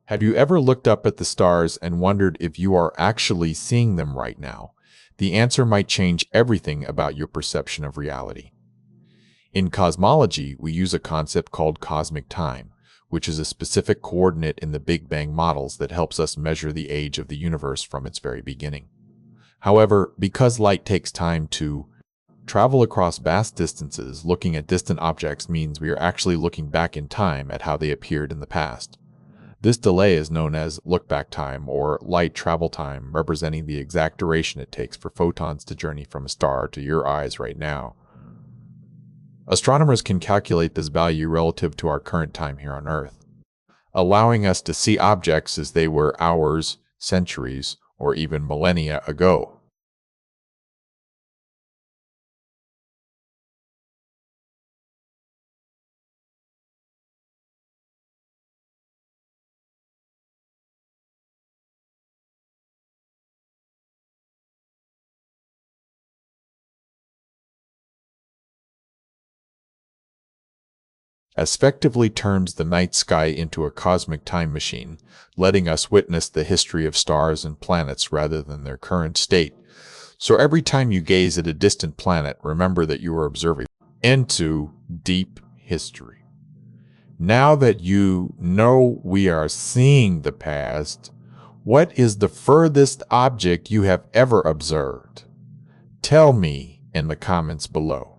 Have you ever looked up at the stars and wondered if you are actually seeing them right now? The answer might change everything about your perception of reality. In cosmology, we use a concept called cosmic time, which is a specific coordinate in the Big Bang models that helps us measure the age of the universe from its very beginning. However, because light takes time to travel across vast distances, looking at distant objects means we are actually looking back in time at how they appeared in the past. This delay is known as lookback time or light travel time, representing the exact duration it takes for photons to journey from a star to your eyes right now. Astronomers can calculate this value relative to our current time here on Earth, allowing us to see objects as they were hours, centuries, or even millennia ago. Effectively turns the night sky into a cosmic time machine, letting us witness the history of stars and planets rather than their current state. So every time you gaze at a distant planet, remember that you are observing into deep history. Now that you know we are seeing the past, what is the furthest object you have ever observed? Tell me in the comments below.